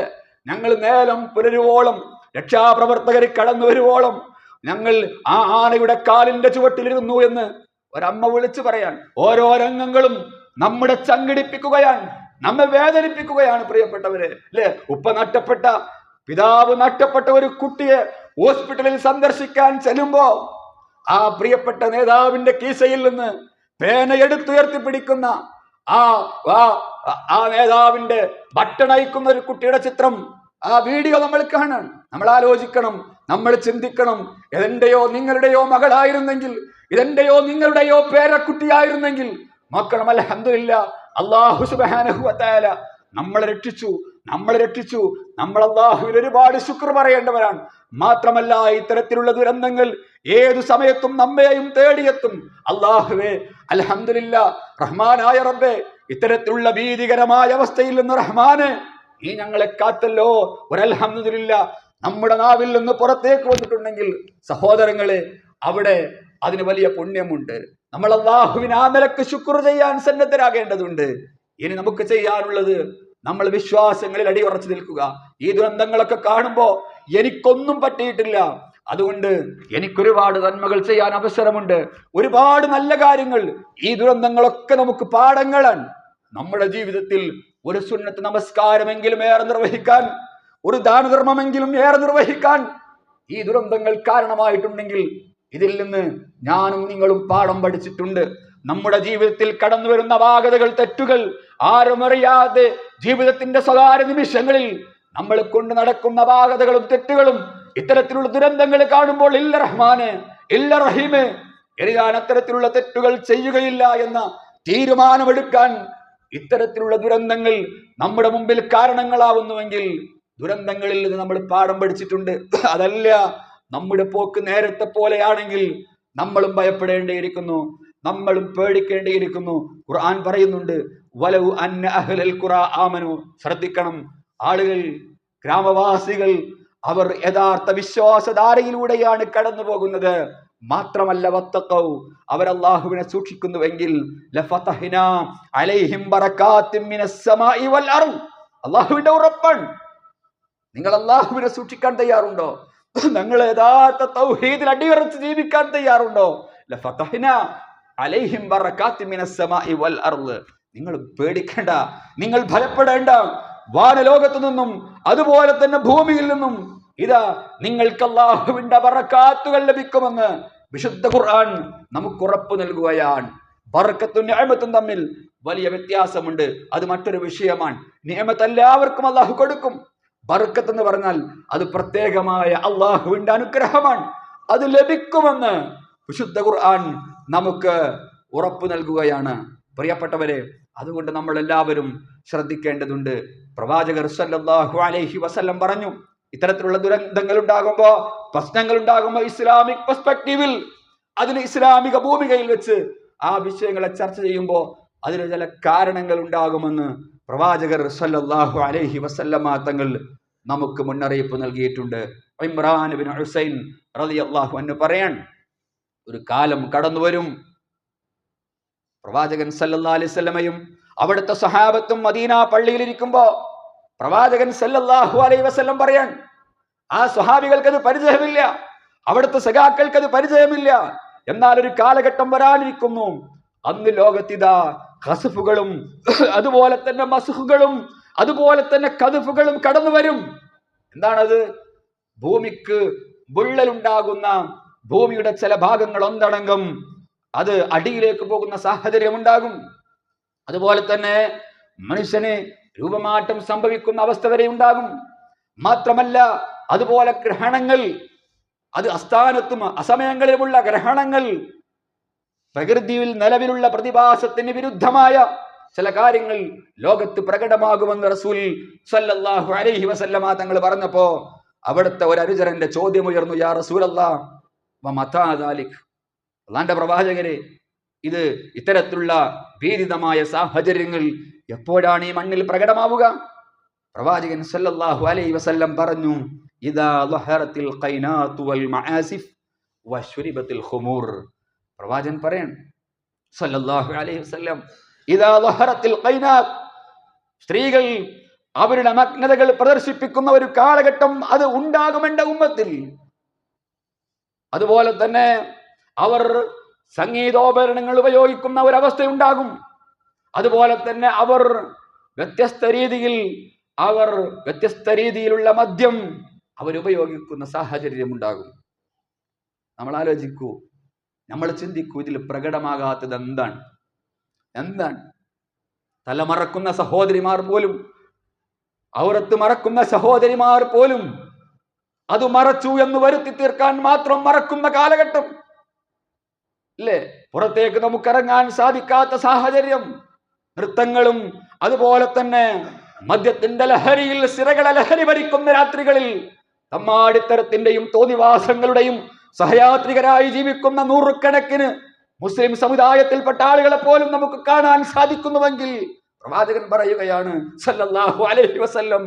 ഞങ്ങൾ നേരം പുലരുവോളം, രക്ഷാപ്രവർത്തകർ കടന്നു വരുവോളം ഞങ്ങൾ ആ ആനയുടെ കാലിന്റെ ചുവട്ടിലിരുന്നു എന്ന് ഒരമ്മ വിളിച്ചു പറയാൻ. ഓരോ രംഗങ്ങളും നമ്മുടെ ചങ്കിടിപ്പിക്കുകയാണ്, നമ്മെ വേദനിപ്പിക്കുകയാണ് പ്രിയപ്പെട്ടവരെ, അല്ലെ? ഉപ്പ നഷ്ടപ്പെട്ട, പിതാവ് നഷ്ടപ്പെട്ട ഒരു കുട്ടിയെ ഹോസ്പിറ്റലിൽ സന്ദർശിക്കാൻ ചെല്ലുമ്പോ ആ പ്രിയപ്പെട്ട നേതാവിന്റെ കീശയിൽ നിന്ന് പേന എടുത്തുയർത്തി പിടിക്കുന്ന ആ നേതാവിന്റെ ബട്ടൺ അയക്കുന്ന ഒരു കുട്ടിയുടെ ചിത്രം, ആ വീഡിയോ നമ്മൾ കാണണം. നമ്മൾ ആലോചിക്കണം, നമ്മൾ ചിന്തിക്കണം, ഇതെന്റെയോ നിങ്ങളുടെയോ മകളായിരുന്നെങ്കിൽ, ഇതെന്റെയോ നിങ്ങളുടെയോ പേരക്കുട്ടിയായിരുന്നെങ്കിൽ നോക്കണം. അൽഹംദുലില്ലാഹ്, അല്ലാഹു സുബ്ഹാനഹു വ തആല നമ്മളെ രക്ഷിച്ചു. നമ്മൾ അല്ലാഹുവിൽ ഒരുപാട് ശുക്ർ പറയേണ്ടവരാണ്. മാത്രമല്ല, ഇത്തരത്തിലുള്ള ദുരന്തങ്ങൾ ഏതു സമയത്തും നമ്മെയും തേടിയെത്തും. അല്ലാഹുവേ, അൽഹംദുലില്ലാഹ്, റഹ്മാനായ റബ്ബേ, ഇത്തരത്തിലുള്ള ഭീതികരമായ അവസ്ഥയിൽ നിന്ന് റഹ്മാനെ നീ ഞങ്ങളെ കാത്തല്ലോ. ഒരൽഹംദുലില്ലാഹ് നമ്മുടെ നാവിൽ നിന്ന് പുറത്തേക്ക് വന്നിട്ടുണ്ടെങ്കിൽ സഹോദരങ്ങളെ, അവിടെ അതിന് വലിയ പുണ്യമുണ്ട്. നമ്മൾ അല്ലാഹുവിന് ആ നിലക്ക് ശുക്ർ ചെയ്യാൻ സന്നദ്ധരാകേണ്ടതുണ്ട്. ഇനി നമുക്ക് ചെയ്യാനുള്ളത് നമ്മൾ വിശ്വാസങ്ങളിൽ അടിയുറച്ചു നിൽക്കുക. ഈ ദുരന്തങ്ങളൊക്കെ കാണുമ്പോ എനിക്കൊന്നും പറ്റിയിട്ടില്ല, അതുകൊണ്ട് എനിക്കൊരുപാട് നന്മകൾ ചെയ്യാൻ അവസരമുണ്ട്, ഒരുപാട് നല്ല കാര്യങ്ങൾ. ഈ ദുരന്തങ്ങളൊക്കെ നമുക്ക് പാഠങ്ങളാണ്. നമ്മുടെ ജീവിതത്തിൽ ഒരു സുന്നത്ത് നമസ്കാരമെങ്കിലും ഏറെ നിർവഹിക്കാൻ, ഒരു ദാനധർമ്മമെങ്കിലും ഏറെ നിർവഹിക്കാൻ ഈ ദുരന്തങ്ങൾ കാരണമായിട്ടുണ്ടെങ്കിൽ ഇതിൽ നിന്ന് ഞാനും നിങ്ങളും പാഠം പഠിച്ചിട്ടുണ്ട്. നമ്മുടെ ജീവിതത്തിൽ കടന്നു വരുന്ന അപാകതകൾ, തെറ്റുകൾ ആരുമറിയാതെ ജീവിതത്തിന്റെ സ്വകാര്യ നിമിഷങ്ങളിൽ നമ്മൾ കൊണ്ട് നടക്കുന്ന അപാകതകളും തെറ്റുകളും ഇത്തരത്തിലുള്ള ദുരന്തങ്ങൾ കാണുമ്പോൾ ഇല്ല റഹ്മാനെ, ഇല്ല റഹീമേ, ഇനി ഞാൻ അത്തരത്തിലുള്ള തെറ്റുകൾ ചെയ്യുകയില്ല എന്ന തീരുമാനമെടുക്കാൻ ഇത്തരത്തിലുള്ള ദുരന്തങ്ങൾ നമ്മുടെ മുമ്പിൽ കാരണങ്ങളാവുന്നുവെങ്കിൽ ദുരന്തങ്ങളിൽ നിന്ന് നമ്മൾ പാഠം പഠിച്ചിട്ടുണ്ട്. അതല്ല നമ്മുടെ പോക്ക് നേരത്തെ പോലെയാണെങ്കിൽ നമ്മളും ഭയപ്പെടേണ്ടിയിരിക്കുന്നു, നമ്മളും പേടിക്കേണ്ടിയിരിക്കുന്നു. ഖുർആൻ പറയുന്നുണ്ട്, വലൗ അന്ന അഹ്ലൽ ഖുറാ ആമനു. ശ്രദ്ധിക്കണം, ആളുകൾ, ഗ്രാമവാസികൾ, അവർ യഥാർത്ഥ വിശ്വാസധാരയിലൂടെയാണ് കടന്നു പോകുന്നത്. മാത്രമല്ല വത്തഖൗ, അവർ അല്ലാഹുവിനെ സൂക്ഷിക്കുന്നുവെങ്കിൽ ലഫതഹ്നാ അലൈഹിം ബറകാത്തിൻ മിനസ് സമാഇ വൽ അർദ്. അല്ലാഹുവിന്റെ ഉറപ്പാണ്. നിങ്ങൾ അല്ലാഹുവിനെ സൂക്ഷിക്കാൻ തയ്യാറുണ്ടോ? നിങ്ങൾ യഥാർത്ഥ തൗഹീദിൽ അടിയുറച്ച് ജീവിക്കാൻ തയ്യാറുണ്ടോ? ലഫതഹ്നാ അലൈഹിം ബറകാത്തിൻ മിനസ് സമാഇ വൽ അർദ്. നിങ്ങൾ പേടിക്കേണ്ട, നിങ്ങൾ ഭയപ്പെടേണ്ട. വാനലോകത്തു നിന്നും അതുപോലെ തന്നെ ഭൂമിയിൽ നിന്നും ഇതാ നിങ്ങൾക്ക് അല്ലാഹുവിന്റെ ബറകാത്തുകൾ ലഭിക്കുമെന്ന് വിശുദ്ധ ഖുർആൻ നമുക്ക് ഉറപ്പ് നൽകുകയാണ്. ബറക്കത്തും നിഅമത്തും തമ്മിൽ വലിയ വ്യത്യാസമുണ്ട്. അത് മറ്റൊരു വിഷയമാണ്. നിഅമത്ത് എല്ലാവർക്കും അല്ലാഹു കൊടുക്കും. ബറക്കത്ത് എന്ന് പറഞ്ഞാൽ അത് പ്രത്യേകമായ അല്ലാഹുവിന്റെ അനുഗ്രഹമാണ്. അത് ലഭിക്കുമെന്ന് വിശുദ്ധ ഖുർആൻ നമുക്ക് ഉറപ്പ് നൽകുകയാണ്. പ്രിയപ്പെട്ടവരെ, അതുകൊണ്ട് നമ്മൾ എല്ലാവരും ശ്രദ്ധിക്കേണ്ടതുണ്ട്. പ്രവാചകർ സല്ലല്ലാഹു അലൈഹി വസല്ലം പറഞ്ഞു, ഇത്തരത്തിലുള്ള ദുരന്തങ്ങൾ ഉണ്ടാകുമ്പോ, പ്രശ്നങ്ങൾ ഉണ്ടാകുമ്പോ ഇസ്ലാമിക് പെർസ്പെക്റ്റീവിൽ, അതിന് ഇസ്ലാമിക ഭൂമികയിൽ വെച്ച് ആ വിഷയങ്ങളെ ചർച്ച ചെയ്യുമ്പോൾ അതിന് ചില കാരണങ്ങൾ ഉണ്ടാകുമെന്ന് പ്രവാചകർ സല്ലല്ലാഹു അലൈഹി വസല്ലമ തങ്ങൾ നമുക്ക് മുന്നറിയിപ്പ് നൽകിയിട്ടുണ്ട്. ഇമ്രാൻ ഇബ്നു ഹുസൈൻ റളിയല്ലാഹു അൻഹു പറയാൻ, ഒരു കാലം കടന്നു വരും, പ്രവാചകൻ സല്ലല്ലാഹു അലൈഹി വസല്ലമയും അവിടുത്തെ സഹാബത്തും മദീന പള്ളിയിൽ ഇരിക്കുമ്പോ പ്രവാചകൻ സല്ലല്ലാഹു അലൈഹി വസല്ലം പറയാൻ, ആ സ്വഹാബികൾക്ക് അത് പരിചയമില്ല, അവിടുത്തെ സഖാക്കൾക്ക് അത് പരിചയമില്ല. എന്നാൽ ഒരു കാലഘട്ടം വരാനിരിക്കുന്നു, അന്ന് ലോകത്തിതാ ഖസ്ഫുകളും അതുപോലെ തന്നെ മസ്ഖുകളും അതുപോലെ തന്നെ കദ്ഫുകളും കടന്നു വരും. എന്താണത്? ഭൂമിക്ക് വിള്ളലുണ്ടാകുന്ന, ഭൂമിയുടെ ചില ഭാഗങ്ങൾ ഒന്നടങ്കം അത് അടിയിലേക്ക് പോകുന്ന സാഹചര്യം ഉണ്ടാകും. അതുപോലെ തന്നെ മനുഷ്യന് രൂപമാറ്റം സംഭവിക്കുന്ന അവസ്ഥ വരെ ഉണ്ടാകും. മാത്രമല്ല അതുപോലെ ഗ്രഹണങ്ങൾ, അത് അസ്ഥാനത്തും അസമയങ്ങളിലുമുള്ള ഗ്രഹണങ്ങൾ, പ്രകൃതിയിൽ നിലവിലുള്ള പ്രതിഭാസത്തിന് വിരുദ്ധമായ ചില കാര്യങ്ങൾ ലോകത്ത് പ്രകടമാകുമെന്ന് റസൂൽ സല്ലല്ലാഹു അലൈഹി വസല്ലമ തങ്ങൾ പറഞ്ഞപ്പോ അവിടുത്തെ ഒരു അനുചരന്റെ ചോദ്യം ഉയർന്നു, യാ റസൂലല്ലാഹ് വമതാ ദാലിക്. അല്ലാഹുവിന്റെ പ്രവാചകരെ, ഇത് ഇത്തരത്തിലുള്ള ഭീതിതമായ സാഹചര്യങ്ങൾ എപ്പോഴാണ് ഈ മണ്ണിൽ പ്രകടമാവുക? പ്രവാചകൻ സല്ലല്ലാഹു അലൈഹി വസല്ലം പറഞ്ഞു, ഇദാ ലഹറത്തിൽ ഖൈനാതു വൽ മആസിഫ് വശുരിബത്തിൽ ഖുമൂർ. പ്രവാചകൻ പറയാണ് സല്ലല്ലാഹു അലൈഹി വസല്ലം, ഇദാ ലഹറത്തിൽ ഖൈനാത്, സ്ത്രീകൾ അവരുടെ നഗ്നതകൾ പ്രദർശിപ്പിക്കുന്ന ഒരു കാലഘട്ടം അത് ഉണ്ടാകും എൻ്റെ ഉമ്മത്തിൽ. അതുപോലെ തന്നെ അവർ സംഗീതോപകരണങ്ങൾ ഉപയോഗിക്കുന്ന ഒരവസ്ഥയുണ്ടാകും. അതുപോലെ തന്നെ അവർ വ്യത്യസ്ത രീതിയിലുള്ള മദ്യം അവരുപയോഗിക്കുന്ന സാഹചര്യം ഉണ്ടാകും. നമ്മൾ ആലോചിക്കൂ, നമ്മൾ ചിന്തിക്കൂ, ഇതിൽ പ്രകടമാകാത്തത് എന്താണ്? തലമറക്കുന്ന സഹോദരിമാർ പോലും, ഔറത്ത് മറക്കുന്ന സഹോദരിമാർ പോലും അത് മറച്ചു എന്ന് വരുത്തി തീർക്കാൻ മാത്രം മറക്കുന്ന കാലഘട്ടം ഇല്ലേ? പുറത്തേക്ക് നമുക്കിറങ്ങാൻ സാധിക്കാത്ത സാഹചര്യം, നൃത്തങ്ങളും അതുപോലെ തന്നെ മദ്യത്തിന്റെ ലഹരിയിൽ സിരകളെ ലഹരി ഭരിക്കുന്ന രാത്രികളിൽ തമ്മാടിത്തരത്തിന്റെയും തോന്നിവാസങ്ങളുടെയും സഹയാത്രികരായി ജീവിക്കുന്ന നൂറുകണക്കിന് മുസ്ലിം സമുദായത്തിൽപ്പെട്ട ആളുകളെ പോലും നമുക്ക് കാണാൻ സാധിക്കുന്നുവെങ്കിൽ പ്രവാചകൻ പറയുകയാണ് സല്ലല്ലാഹു അലൈഹി വസല്ലം,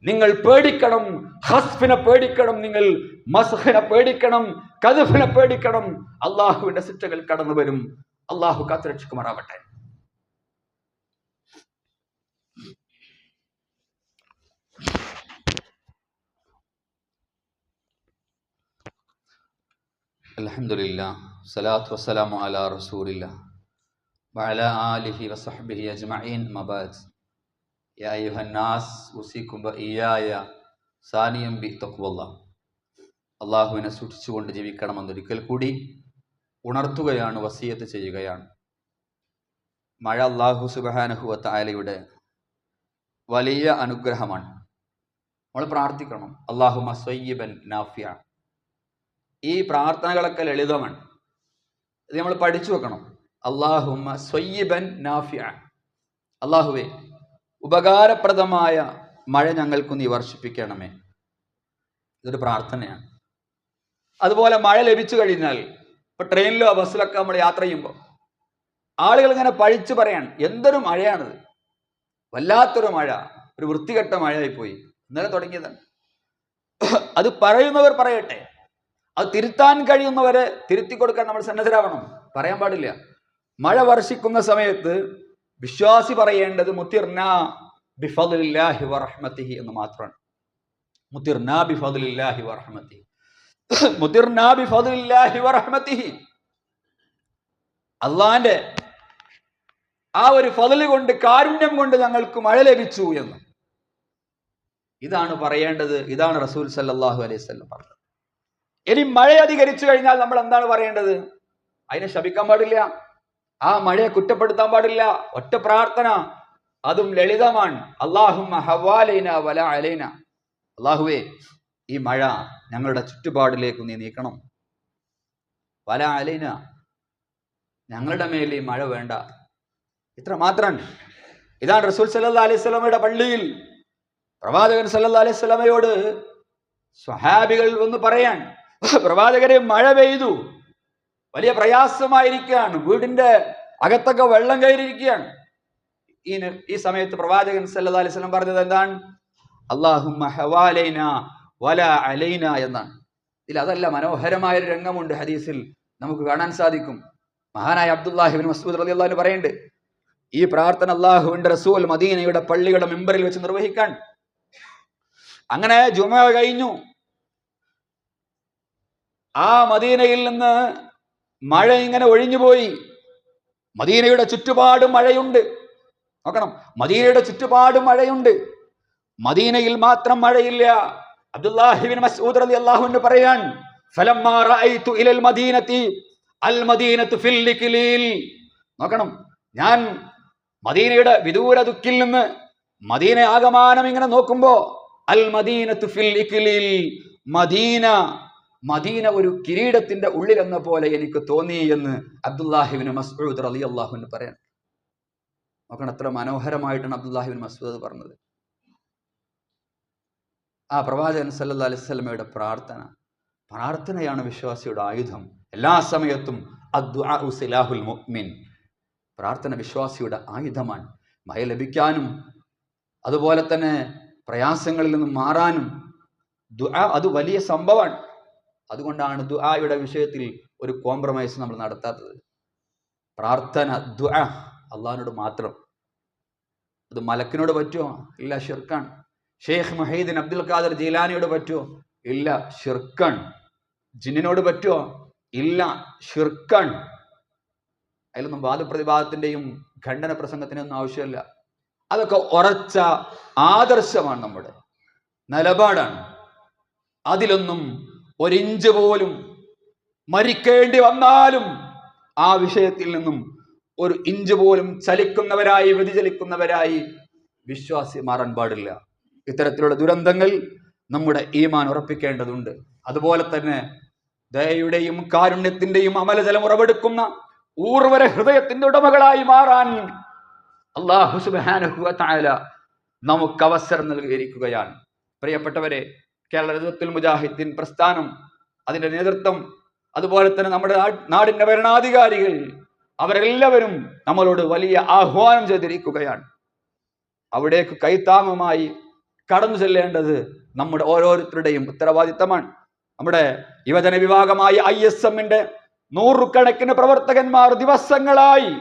നിങ്ങൾ പേടിക്കണം, ഖസ്ഫിനെ പേടിക്കണം, നിങ്ങൾ മസ്ഖിനെ പേടിക്കണം, കദ്ഫിനെ പേടിക്കണം. അള്ളാഹുവിന്റെ ശിക്ഷകൾ കടന്നു വരും. അള്ളാഹു കാത്തുരക്ഷിക്കുമാറാവട്ടെ. അൽഹംദുലില്ലാഹ് സ്വലാത്തു വസ്സലാമു അലാ റസൂലില്ലാഹ് വഅലാ ആലിഹി വസഹ്ബിഹി അജ്മഈൻ. മബാദ്. യാ അയ്യുഹന്നാസ് ഉസീകും വഇയ്യായ സാനിയം ബിത്തഖ്വല്ലാഹ്. അല്ലാഹുവിനെ സൂക്ഷിച്ചുകൊണ്ട് ജീവിക്കണമെന്നൊരിക്കൽ കൂടി ഉണർത്തുകയാണ്, വസിയത്ത് ചെയ്യുകയാണ്. മഴ അല്ലാഹു സുബ്ഹാനഹു വ തആലയുടെ വലിയ അനുഗ്രഹമാണ്. നമ്മൾ പ്രാർത്ഥിക്കണം, അല്ലാഹുമ്മ സ്വയ്യിബൻ നാഫിഅ. ഈ പ്രാർത്ഥനകളൊക്കെ ലളിതമാണ്, ഇത് നമ്മൾ പഠിച്ചു വെക്കണം. അല്ലാഹുമ്മ സ്വയ്യിബൻ നാഫിഅ. അല്ലാഹുവേ, ഉപകാരപ്രദമായ മഴ ഞങ്ങൾക്ക് നീ വർഷിപ്പിക്കണമേ. ഇതൊരു പ്രാർത്ഥനയാണ്. അതുപോലെ മഴ ലഭിച്ചു കഴിഞ്ഞാൽ, ഇപ്പൊ ട്രെയിനിലോ ബസ്സിലൊക്കെ നമ്മൾ യാത്ര ചെയ്യുമ്പോൾ ആളുകൾ ഇങ്ങനെ പഴിച്ചു പറയാൻ, എന്തൊരു മഴയാണിത്, വല്ലാത്തൊരു മഴ, ഒരു വൃത്തികെട്ട മഴയായിപ്പോയി. ഇന്നലെ തുടങ്ങിയതാണ്. അത് പറയുന്നവർ പറയട്ടെ, അത് തിരുത്താൻ കഴിയുന്നവരെ തിരുത്തി കൊടുക്കാൻ നമ്മൾ സന്നദ്ധരാവണം. പറയാൻ പാടില്ല. മഴ വർഷിക്കുന്ന സമയത്ത് വിശ്വാസി പറയേണ്ടത് മുത്തിർനാ ബിഫദ്ലില്ലാഹി വറഹ്മതിഹി എന്ന് മാത്രമാണ്. മുത്തിർനാ ബിഫദ്ലില്ലാഹി വറഹ്മതിഹി, മുത്തിർനാ ബിഫദ്ലില്ലാഹി വറഹ്മതിഹി. അള്ളാന്റെ ആ ഒരു ഫദ്ല് കൊണ്ട്, കാരുണ്യം കൊണ്ട് ഞങ്ങൾക്ക് മഴ ലഭിച്ചു എന്ന്. ഇതാണ് പറയേണ്ടത്. ഇതാണ് റസൂൽ സല്ലല്ലാഹു അലൈഹി വസല്ലം പറഞ്ഞത്. ഇനി മഴ അധികരിച്ചു കഴിഞ്ഞാൽ നമ്മൾ എന്താണ് പറയേണ്ടത്? അതിനെ ശപിക്കാൻ പാടില്ല, ആ മഴയെ കുറ്റപ്പെടുത്താൻ പാടില്ല. ഒറ്റ പ്രാർത്ഥന, അതും ലളിതമാണ്. അല്ലാഹുമ്മ ഹവാലൈന വലാ അലൈന. അല്ലാഹുവേ, ഈ മഴ ഞങ്ങളുടെ ചുറ്റുപാടിലേക്ക് നീ നീക്കണം. വലാ അലൈന, ഞങ്ങളുടെ മേൽ ഈ മഴ വേണ്ട. ഇത്ര മാത്രം. ഇതാണ് റസൂൽ സല്ലല്ലാഹു അലൈഹി വസല്ലമയുടെ പള്ളിയിൽ പ്രവാചകൻ സല്ലല്ലാഹു അലൈഹി വസല്ലമയോട് സ്വഹാബികൾ ഒന്ന് പറയാൻ, പ്രവാചകരെ മഴ പെയ്തു, വലിയ പ്രയാസമായിരിക്കുകയാണ്, വീടിന്റെ അകത്തൊക്കെ വെള്ളം കയറിയിരിക്കുകയാണ്. ഈ സമയത്ത് പ്രവാചകൻ സല്ലല്ലാഹു അലൈഹി വസല്ലം പറഞ്ഞത് എന്താണ്? അല്ലാഹുമ്മ ഹവാലൈന വലാ അലൈന എന്നാണ്. ഇതിൽ അതല്ല, മനോഹരമായൊരു രംഗമുണ്ട് ഹദീസിൽ നമുക്ക് കാണാൻ സാധിക്കും. മഹാനായ അബ്ദുല്ലാഹി ഇബ്നു മസ്ഊദ് റളിയല്ലാഹു അൻഹു പറയുന്നുണ്ട്, ഈ പ്രാർത്ഥന അല്ലാഹുവിന്റെ റസൂൽ മദീനയുടെ പള്ളിയുടെ മിമ്പറിൽ വെച്ച് നിർവഹിക്കാൻ. അങ്ങനെ ജുമുഅ കഴിഞ്ഞു. ആ മദീനയിൽ നിന്ന് മഴ ഇങ്ങനെ ഒഴിഞ്ഞുപോയി. മദീനയുടെ ചുറ്റുപാടും മഴയുണ്ട്. നോക്കണം, മദീനയുടെ ചുറ്റുപാടും മഴയുണ്ട്, മദീനയിൽ മാത്രം മഴയില്ല. അബ്ദുല്ലാഹി ഇബ്നു മസ്ഊദ് റളിയല്ലാഹു അൻഹു പറയാൻ, ഫലമ്മാ റഅയ്തു ഇലൽ മദീനതി അൽ മദീനത്തു ഫിൽ ഇക്ലീൽ. നോക്കണം, ഞാൻ മദീനയുടെ വിദൂര ദുഃഖിൽ നിന്ന് മദീന ആകമാനം ഇങ്ങനെ നോക്കുമ്പോ അൽ മദീനത്തു ഫിൽ ഇക്ലീൽ, മദീന ഒരു കിരീടത്തിന്റെ ഉള്ളിൽ എന്ന പോലെ എനിക്ക് തോന്നി എന്ന് അബ്ദുല്ലാഹി ഇബ്നു മസ്ഊദ് റളിയല്ലാഹു അൻഹു പറയാൻ. നോക്കണം, എത്ര മനോഹരമായിട്ടാണ് അബ്ദുല്ലാഹി ഇബ്നു മസ്ഊദ് പറഞ്ഞത്. ആ പ്രവാചകൻ സല്ലല്ലാഹു അലൈഹി വസല്ലമയുടെ പ്രാർത്ഥനയാണ് വിശ്വാസിയുടെ ആയുധം. എല്ലാ സമയത്തും അദ്ദുആഉ സിലാഹുൽ മുഅ്മിൻ, പ്രാർത്ഥന വിശ്വാസിയുടെ ആയുധമാണ്. മഴ ലഭിക്കാനും അതുപോലെ തന്നെ പ്രയാസങ്ങളിൽ നിന്നും മാറാനും ദുആ അത് വലിയ സംഭവമാണ്. അതുകൊണ്ടാണ് ദുആയുടെ വിഷയത്തിൽ ഒരു കോംപ്രമൈസ് നമ്മൾ നടത്താത്തത്. പ്രാർത്ഥന, ദുആ അള്ളാഹിനോട് മാത്രം. അത് മലക്കിനോട് പറ്റുമോ? ഇല്ല, ഷിർക്കാണ്. ഷെയ്ഖ് മുഹീദ്ദീൻ അബ്ദുൽ ഖാദിർ ജീലാനിയോട് പറ്റുമോ? ഇല്ല, ഷിർക്കാണ്. ജിന്നിനോട് പറ്റുമോ? ഇല്ല, ഷിർക്കാണ്. അതിലൊന്നും വാദപ്രതിവാദത്തിന്റെയും ഖണ്ഡന പ്രസംഗത്തിനൊന്നും ആവശ്യമില്ല. അതൊക്കെ ഉറച്ച ആദർശമാണ്, നമ്മുടെ നിലപാടാണ്. അതിലൊന്നും ഒരിഞ്ച് പോലും, മരിക്കേണ്ടി വന്നാലും ആ വിഷയത്തിൽ നിന്നും ഒരു ഇഞ്ച് പോലും ചലിക്കുന്നവരായി, വ്യതിചലിക്കുന്നവരായി വിശ്വാസി മാറാൻ പാടില്ല. ഇത്തരത്തിലുള്ള ദുരന്തങ്ങൾ നമ്മുടെ ഈമാൻ ഉറപ്പിക്കേണ്ടതുണ്ട്. അതുപോലെ തന്നെ ദയയുടെയും കാരുണ്യത്തിന്റെയും അമലജലം ഉറവെടുക്കുന്ന ഊർവര ഹൃദയത്തിന്റെ ഉടമകളായി മാറാൻ അല്ലാഹു സുബ്ഹാനഹു വ തആല നമുക്ക് അവസരം നൽകിയിരിക്കുകയാണ്. പ്രിയപ്പെട്ടവരെ, കേരള ഹിദ്മത്തുൽ മുജാഹിദീൻ പ്രസ്ഥാനം, അതിന്റെ നേതൃത്വം, അതുപോലെ തന്നെ നമ്മുടെ നാടിന്റെ ഭരണാധികാരികൾ, അവരെല്ലാവരും നമ്മളോട് വലിയ ആഹ്വാനം ചെയ്തിരിക്കുകയാണ്. അവിടേക്ക് കൈത്താങ്ങുമായി കടന്നു ചെല്ലേണ്ടത് നമ്മുടെ ഓരോരുത്തരുടെയും ഉത്തരവാദിത്തമാണ്. നമ്മുടെ യുവജന വിഭാഗമായ ISMന്റെ നൂറുകണക്കിന് പ്രവർത്തകന്മാർ ദിവസങ്ങളായി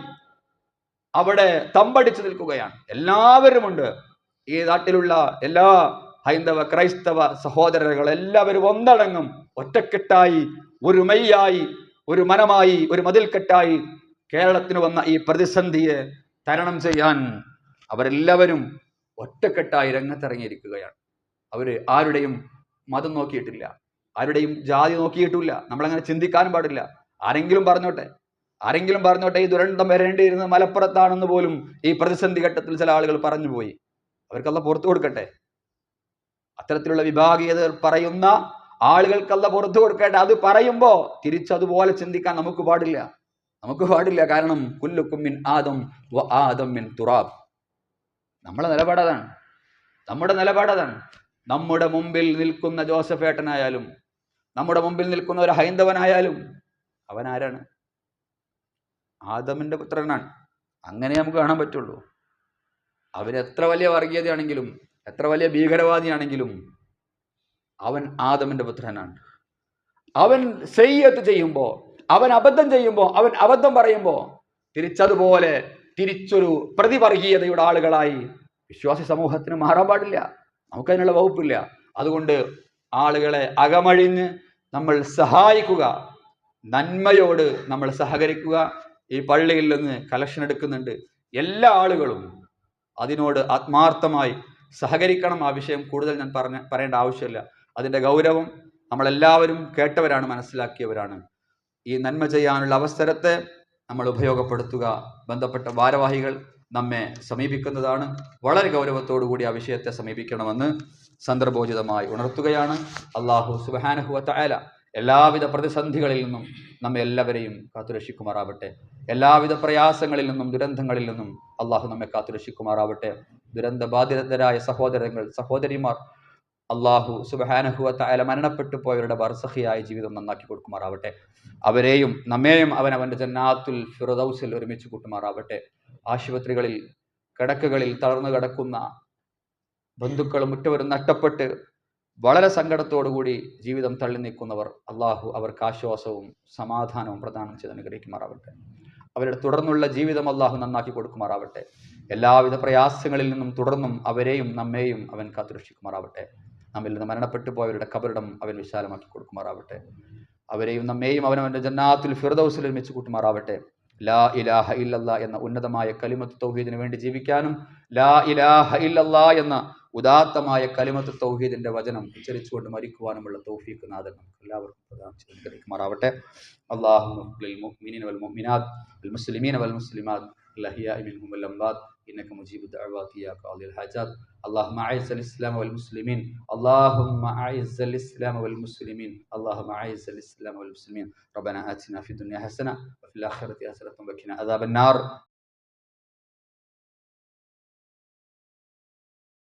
അവിടെ തമ്പടിച്ചു നിൽക്കുകയാണ്. എല്ലാവരുമുണ്ട്. ഈ നാട്ടിലുള്ള എല്ലാ ഹൈന്ദവ ക്രൈസ്തവ സഹോദരങ്ങൾ എല്ലാവരും ഒന്നടങ്കം ഒറ്റക്കെട്ടായി, ഒരു മെയ്യായി, ഒരു മനമായി, ഒരു മതിൽക്കെട്ടായി കേരളത്തിന് വന്ന ഈ പ്രതിസന്ധിയെ തരണം ചെയ്യാൻ അവരെല്ലാവരും ഒറ്റക്കെട്ടായി രംഗത്തിറങ്ങിയിരിക്കുകയാണ്. അവര് ആരുടെയും മതം നോക്കിയിട്ടില്ല, ആരുടെയും ജാതി നോക്കിയിട്ടില്ല. നമ്മളങ്ങനെ ചിന്തിക്കാനും പാടില്ല. ആരെങ്കിലും പറഞ്ഞോട്ടെ ഈ ദുരന്തം വരേണ്ടിയിരുന്നത് മലപ്പുറത്താണെന്ന് പോലും ഈ പ്രതിസന്ധി ഘട്ടത്തിൽ ചില ആളുകൾ പറഞ്ഞുപോയി. അവർക്കല്ല പുറത്തു കൊടുക്കട്ടെ. അത്തരത്തിലുള്ള വിഭാഗീയത പറയുന്ന ആളുകൾക്കല്ല പുറത്തു കൊടുക്കട്ടെ. അത് പറയുമ്പോ തിരിച്ചതുപോലെ ചിന്തിക്കാൻ നമുക്ക് പാടില്ല. കാരണം കുല്ലുക്കും മിൻ ആദം വ ആദം മിൻ തുറാബ്. നമ്മുടെ നിലപാടതാണ്. നമ്മുടെ മുമ്പിൽ നിൽക്കുന്ന ജോസഫ് ഏട്ടനായാലും, നമ്മുടെ മുമ്പിൽ നിൽക്കുന്ന ഒരു ഹൈന്ദവനായാലും, അവൻ ആരാണ്? ആദമിന്റെ പുത്രനാണ്. അങ്ങനെ നമുക്ക് കാണാൻ പറ്റുള്ളൂ. അവൻ എത്ര വലിയ വർഗീയതയാണെങ്കിലും എത്ര വലിയ ഭീകരവാദിയാണെങ്കിലും അവൻ ആദമിന്റെ പുത്രനാണ്. അവൻ സയ്യത്ത് ചെയ്യുമ്പോ, അവൻ അബദ്ധം ചെയ്യുമ്പോ, അവൻ അബദ്ധം പറയുമ്പോ തിരിച്ചതുപോലെ തിരിച്ചൊരു പ്രതിവർഗീയതയുടെ ആളുകളായി വിശ്വാസി സമൂഹത്തിന് മാറാൻ പാടില്ല. നമുക്കതിനുള്ള വകുപ്പില്ല. അതുകൊണ്ട് ആളുകളെ അകമഴിഞ്ഞ് നമ്മൾ സഹായിക്കുക, നന്മയോട് നമ്മൾ സഹകരിക്കുക. ഈ പള്ളിയിൽ നിന്ന് കളക്ഷൻ എടുക്കുന്നുണ്ട്, എല്ലാ ആളുകളും അതിനോട് ആത്മാർത്ഥമായി സഹകരിക്കണം. ആ വിഷയം കൂടുതൽ ഞാൻ പറയേണ്ട ആവശ്യമില്ല. അതിൻ്റെ ഗൗരവം നമ്മളെല്ലാവരും കേട്ടവരാണ്, മനസ്സിലാക്കിയവരാണ്. ഈ നന്മ ചെയ്യാനുള്ള അവസരത്തെ നമ്മൾ ഉപയോഗപ്പെടുത്തുക. ബന്ധപ്പെട്ട ഭാരവാഹികൾ നമ്മെ സമീപിക്കുന്നതാണ്. വളരെ ഗൗരവത്തോടു കൂടി ആ വിഷയത്തെ സമീപിക്കണമെന്ന് സന്ദർഭോചിതമായി ഉണർത്തുകയാണ്. അല്ലാഹു സുബ്ഹാനഹു വ തആല എല്ലാവിധ പ്രതിസന്ധികളിൽ നിന്നും നമ്മെ എല്ലാവരെയും കാത്തുരക്ഷിക്കുമാറാവട്ടെ. എല്ലാവിധ പ്രയാസങ്ങളിൽ നിന്നും ദുരന്തങ്ങളിൽ നിന്നും അള്ളാഹു നമ്മെ കാത്തുരക്ഷിക്കുമാറാവട്ടെ. ദുരന്ത ബാധിതരായ സഹോദരിമാർ അള്ളാഹു സുബ്ഹാനഹു വ തആല മരണപ്പെട്ടു പോയവരുടെ ബർസഖിയായ ജീവിതം നന്നാക്കി കൊടുക്കുമാറാവട്ടെ. അവരെയും നമ്മെയും അവൻ്റെ ജന്നാത്തുൽ ഫിർദൗസിൽ ഒരുമിച്ച് കൂട്ടുമാറാവട്ടെ. ആശുപത്രികളിൽ കിടക്കകളിൽ തളർന്നു കിടക്കുന്ന ബന്ധുക്കളും ഉറ്റവരും നഷ്ടപ്പെട്ട് വളരെ സങ്കടത്തോടുകൂടി ജീവിതം തള്ളി നീക്കുന്നവർ അള്ളാഹു അവർക്ക് ആശ്വാസവും സമാധാനവും പ്രദാനം ചെയ്ത് അനുഗ്രഹിക്കുമാറാവട്ടെ. അവരുടെ തുടർന്നുള്ള ജീവിതം അള്ളാഹു നന്നാക്കി കൊടുക്കുമാറാവട്ടെ. എല്ലാവിധ പ്രയാസങ്ങളിൽ നിന്നും തുടർന്നും അവരെയും നമ്മെയും അവൻ കാത്തുരക്ഷിക്കുമാറാവട്ടെ. നമ്മിൽ നിന്ന് മരണപ്പെട്ടു പോയവരുടെ ഖബറിടം അവൻ വിശാലമാക്കി കൊടുക്കുമാറാവട്ടെ. അവരെയും നമ്മെയും അവൻ്റെ ജന്നാത്തുൽ ഫിർദൗസിൽ ഒരുമിച്ച് കൂട്ടുമാറാവട്ടെ. ലാ ഇലാഹ ഇല്ലല്ലാ എന്ന ഉന്നതമായ കലിമത്ത് തൗഹീദിന് വേണ്ടി ജീവിക്കാനും ലാ ഇലാഹ ഇല്ലല്ലാ എന്ന ഉദാത്തമായ കലിമത്ത് തൗഹീദിന്റെ വചനം ഉച്ചരിച്ചുകൊണ്ട് മരിക്കുവാനുമുള്ള തൗഫീഖ് നാഥൻ നമുക്ക് എല്ലാവർക്കും പ്രദാനം ചെയ്ത് അനുഗ്രഹിക്കുമാറാവട്ടെ. അല്ലാഹുമ്മ ലിൽ മുഅ്മിനീന വൽ മുഅ്മിനാത്ത് വൽ മുസ്ലിമീന വൽ മുസ്ലിമാത്ത് الأحياء منهم والأموات إنك مجيب الدعوات يا قاضي الحاجات. اللهم أعز الإسلام والمسلمين، اللهم أعز الإسلام والمسلمين، اللهم أعز الإسلام والمسلمين. ربنا آتنا في الدنيا حسنة وفي الآخرة حسنة وقنا عذاب النار.